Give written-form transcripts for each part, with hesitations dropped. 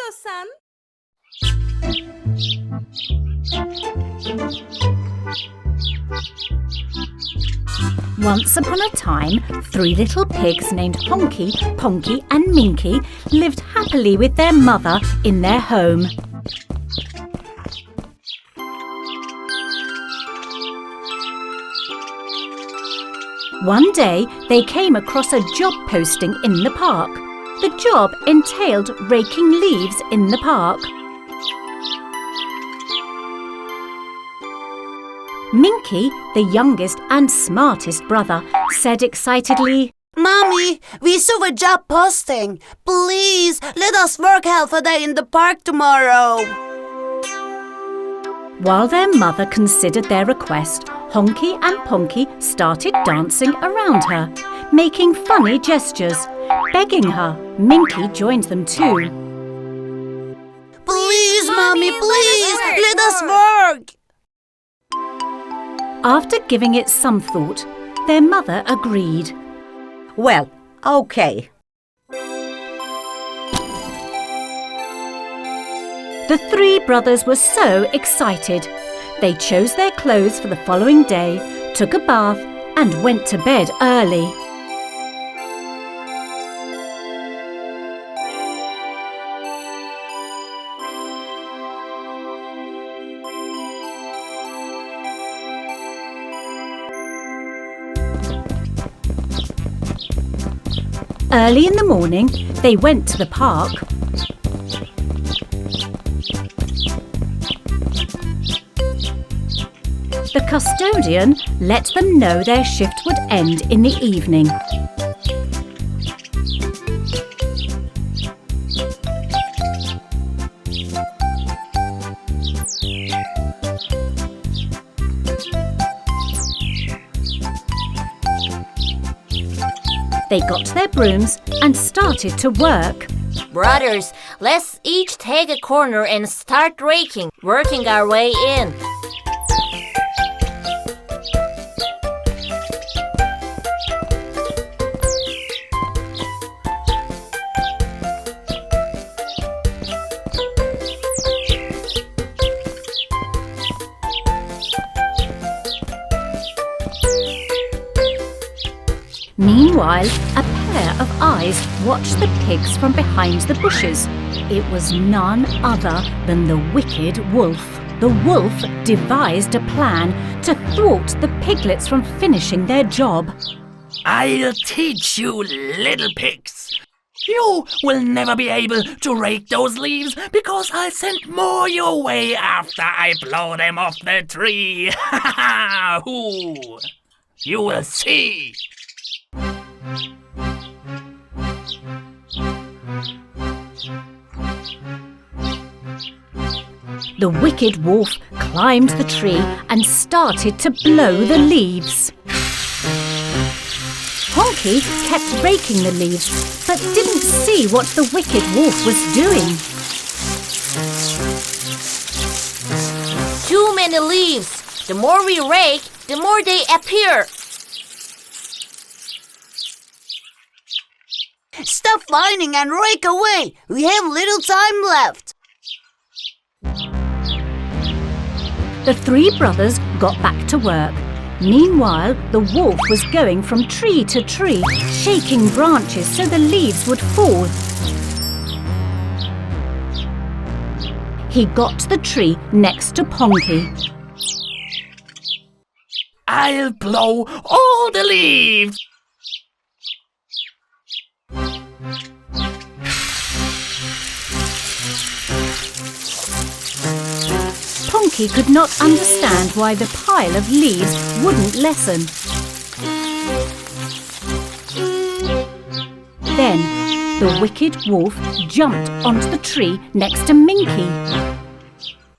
KONDOSAN. Once upon a time, 3 little pigs named Honky, Ponky and Minky lived happily with their mother in their home. One day, they came across a job posting in the park. The job entailed raking leaves in the park. Minky, the youngest and smartest brother, said excitedly, "Mommy, we saw a job posting. Please, let us work half a day in the park tomorrow." While their mother considered their request, Honky and Ponky started dancing around her, making funny gestures. Begging her, Minky joined them too. "Please, Mommy, please, let us work." After giving it some thought, their mother agreed. Well, okay. The 3 brothers were so excited. They chose their clothes for the following day, took a bath, and went to bed early. Early in the morning, they went to the park. The custodian let them know their shift would end in the evening. They got their brooms and started to work. Brothers, let's each take a corner and start raking, working our way in. Meanwhile, a pair of eyes watched the pigs from behind the bushes. It was none other than the wicked wolf. The wolf devised a plan to thwart the piglets from finishing their job. "I'll teach you, little pigs. You will never be able to rake those leaves because I'll send more your way after I blow them off the tree. Ha ha ha! You will see." The wicked wolf climbed the tree and started to blow the leaves. Honky kept raking the leaves, but didn't see what the wicked wolf was doing. Too many leaves. The more we rake, the more they appear. "Stop whining and rake away. We have little time left." The 3 brothers got back to work. Meanwhile, the wolf was going from tree to tree, shaking branches so the leaves would fall. He got to the tree next to Ponky. "I'll blow all the leaves." Ponky could not understand why the pile of leaves wouldn't lessen. Then, the wicked wolf jumped onto the tree next to Minky.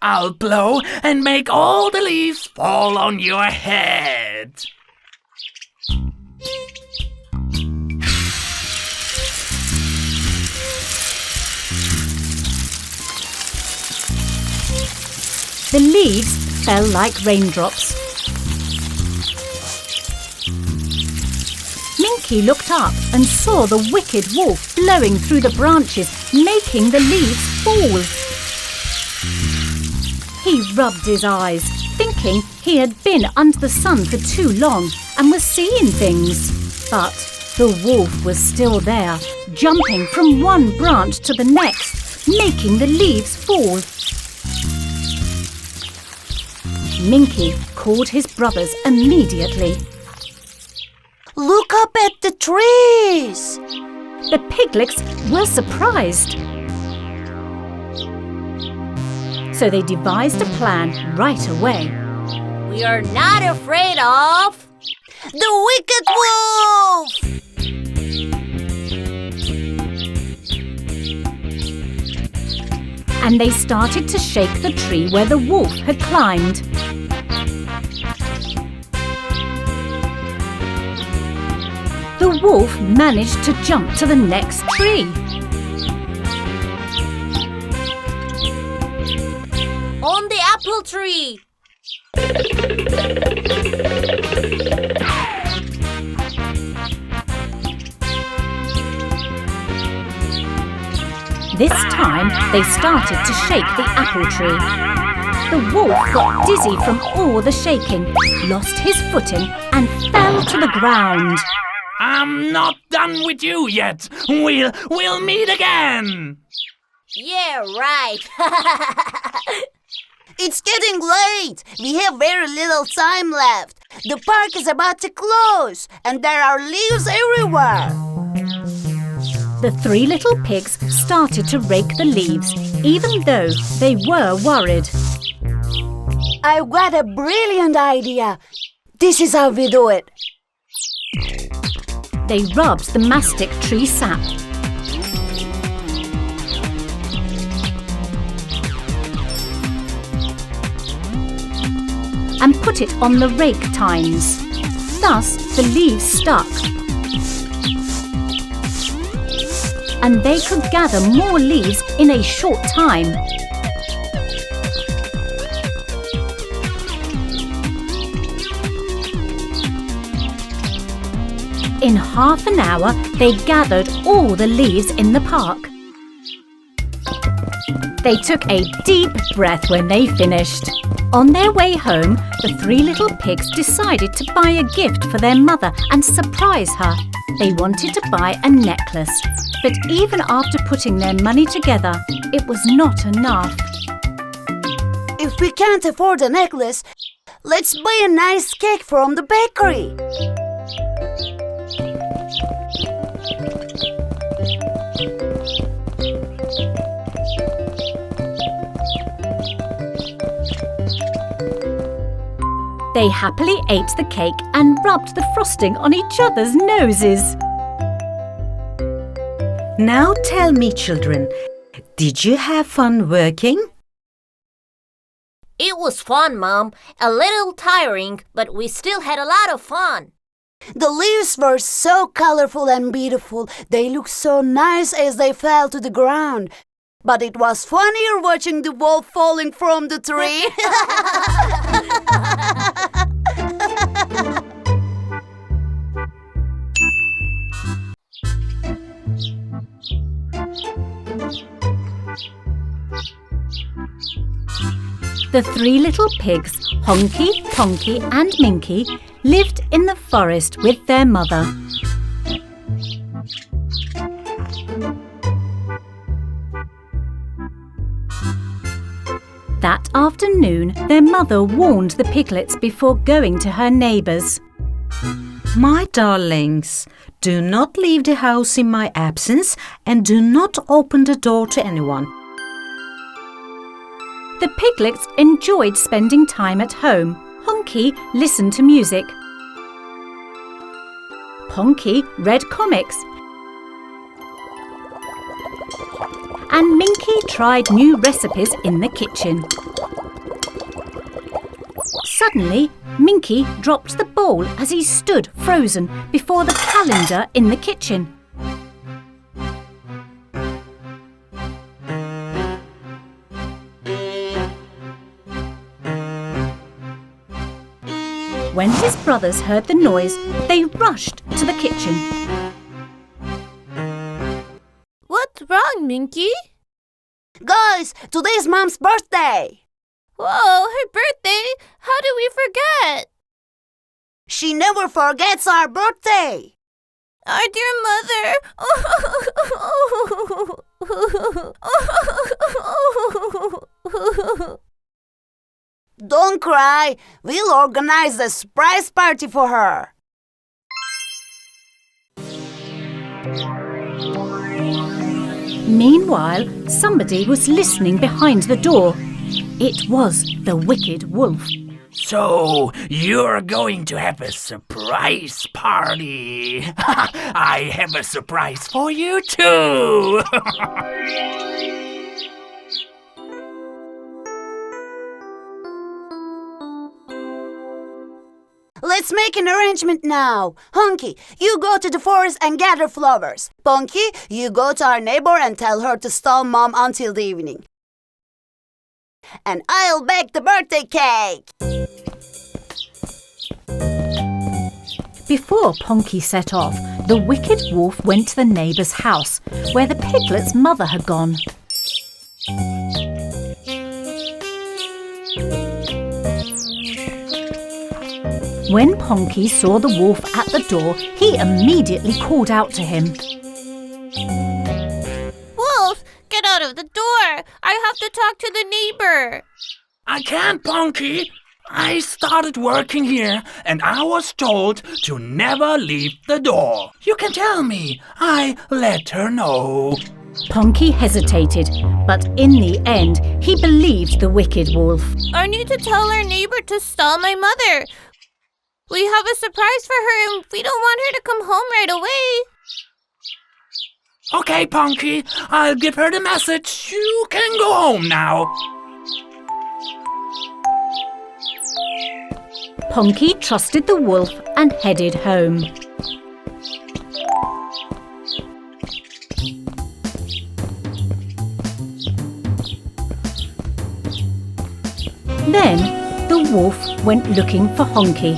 "I'll blow and make all the leaves fall on your head." The leaves fell like raindrops. Minky looked up and saw the wicked wolf blowing through the branches, making the leaves fall. He rubbed his eyes, thinking he had been under the sun for too long and was seeing things. But the wolf was still there, jumping from one branch to the next, making the leaves fall. Minky called his brothers immediately. Look up at the trees! The piglets were surprised. So they devised a plan right away. We are not afraid of... The wicked wolf! And they started to shake the tree where the wolf had climbed. The wolf managed to jump to the next tree. On the apple tree! This time they started to shake the apple tree. The wolf got dizzy from all the shaking, lost his footing and fell to the ground. I'm not done with you yet. We'll meet again. Yeah, right. It's getting late. We have very little time left. The park is about to close and there are leaves everywhere. The three little pigs started to rake the leaves, even though they were worried. I've got a brilliant idea. This is how we do it. They rubbed the mastic tree sap. And put it on the rake tines. Thus, the leaves stuck. And they could gather more leaves in a short time. In half an hour, they gathered all the leaves in the park. They took a deep breath when they finished. On their way home, the three little pigs decided to buy a gift for their mother and surprise her. They wanted to buy a necklace, but even after putting their money together, it was not enough. If we can't afford a necklace, let's buy a nice cake from the bakery. They happily ate the cake and rubbed the frosting on each other's noses. Now tell me, children, did you have fun working? It was fun, Mom. A little tiring, but we still had a lot of fun. The leaves were so colorful and beautiful. They looked so nice as they fell to the ground. But it was funnier watching the wolf falling from the tree. The three little pigs, Honky, Tonky and Minky, lived in the forest with their mother. That afternoon, their mother warned the piglets before going to her neighbours. My darlings, do not leave the house in my absence and do not open the door to anyone. The piglets enjoyed spending time at home. Honky listened to music. Ponky read comics. And Minky tried new recipes in the kitchen. Suddenly, Minky dropped the bowl as he stood frozen before the calendar in the kitchen. When his brothers heard the noise, they rushed to the kitchen. What's wrong, Minky? Guys, today's Mom's birthday. Whoa, her birthday? How did we forget? She never forgets our birthday. Our dear mother. Don't cry. We'll organize a surprise party for her. Meanwhile, somebody was listening behind the door. It was the wicked wolf. So, you're going to have a surprise party. I have a surprise for you too. Let's make an arrangement now. Hunky, you go to the forest and gather flowers. Punky, you go to our neighbor and tell her to stall Mom until the evening. And I'll bake the birthday cake. Before Ponky set off, the wicked wolf went to the neighbour's house, where the piglet's mother had gone. When Ponky saw the wolf at the door, he immediately called out to him. Wolf, get out of the door. I have to talk to the neighbor. I can't, Ponky. I started working here and I was told to never leave the door. You can tell me. I let her know. Ponky hesitated, but in the end, he believed the wicked wolf. I need to tell our neighbor to stall my mother. We have a surprise for her and we don't want her to come home right away. Okay, Ponky, I'll give her the message. You can go home now. Ponky trusted the wolf and headed home. Then the wolf went looking for Honky.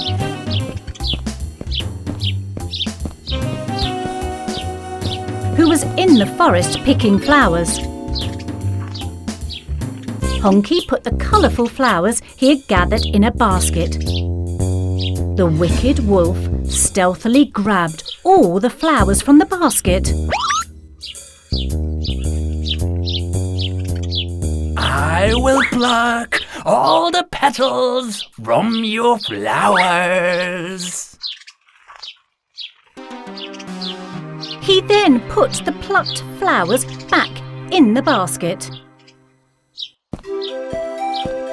Who was in the forest picking flowers. Honky put the colourful flowers he had gathered in a basket. The wicked wolf stealthily grabbed all the flowers from the basket. I will pluck all the petals from your flowers. He then put the plucked flowers back in the basket.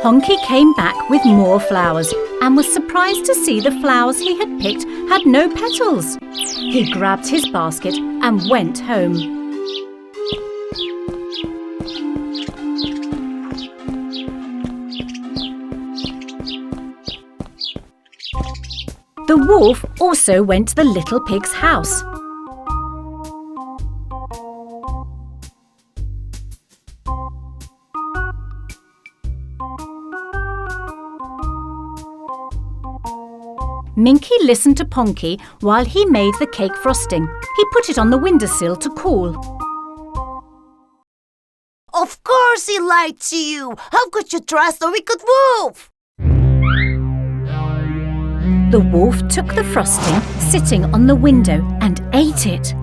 Honky came back with more flowers and was surprised to see the flowers he had picked had no petals. He grabbed his basket and went home. The wolf also went to the little pig's house. Minky listened to Ponky while he made the cake frosting. He put it on the windowsill to cool. Of course he lied to you. How could you trust a wicked wolf? The wolf took the frosting sitting on the window and ate it.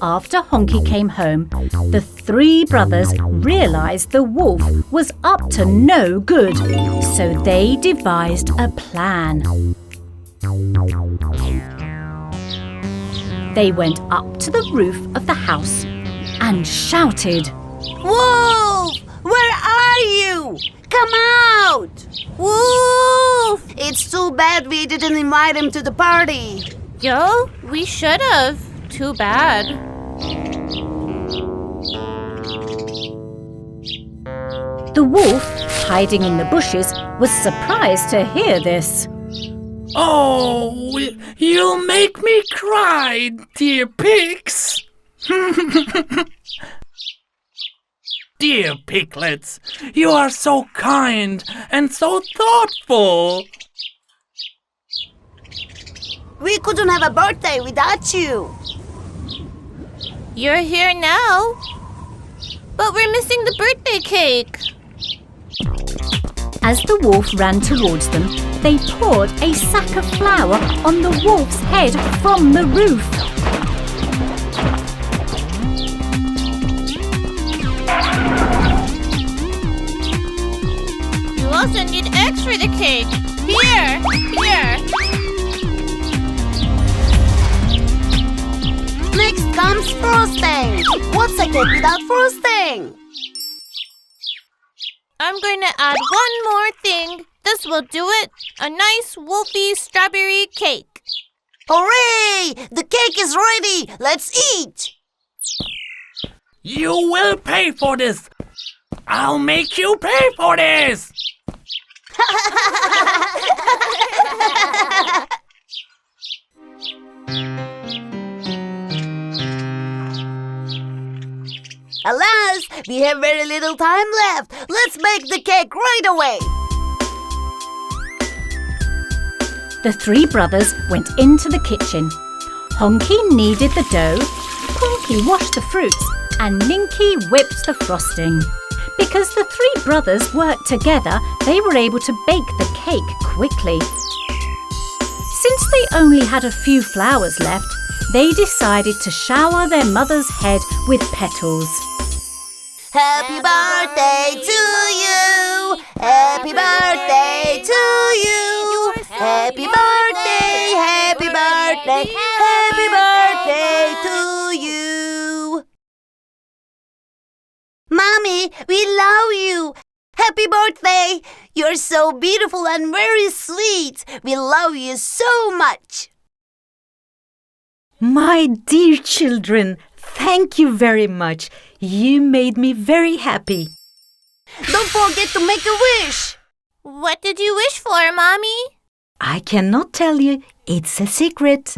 After Honky came home, the three brothers realised the wolf was up to no good, so they devised a plan. They went up to the roof of the house and shouted, Wolf! Where are you? Come out! Wolf! It's too bad we didn't invite him to the party. Yo, we should have. Too bad. The wolf, hiding in the bushes, was surprised to hear this. Oh, you'll make me cry, dear pigs. dear piglets. You are so kind and so thoughtful. We couldn't have a birthday without you. You're here now. But we're missing the birthday cake. As the wolf ran towards them, they poured a sack of flour on the wolf's head from the roof. You also need eggs for the cake. Here. Next comes frosting. What's a cake without frosting? I'm going to add one more thing. This will do it. A nice wolfy strawberry cake. Hooray! The cake is ready. Let's eat. You will pay for this. I'll make you pay for this. Alas, we have very little time left. Let's make the cake right away. The three brothers went into the kitchen. Honky kneaded the dough, Punky washed the fruits, and Ninky whipped the frosting. Because the three brothers worked together, they were able to bake the cake quickly. Since they only had a few flowers left, they decided to shower their mother's head with petals. Happy birthday to you. Happy birthday to you. Happy birthday, happy birthday, happy birthday to you. Mommy, we love you. Happy birthday. You're so beautiful and very sweet. We love you so much. My dear children, thank you very much. You made me very happy. Don't forget to make a wish. What did you wish for, Mommy? I cannot tell you. It's a secret.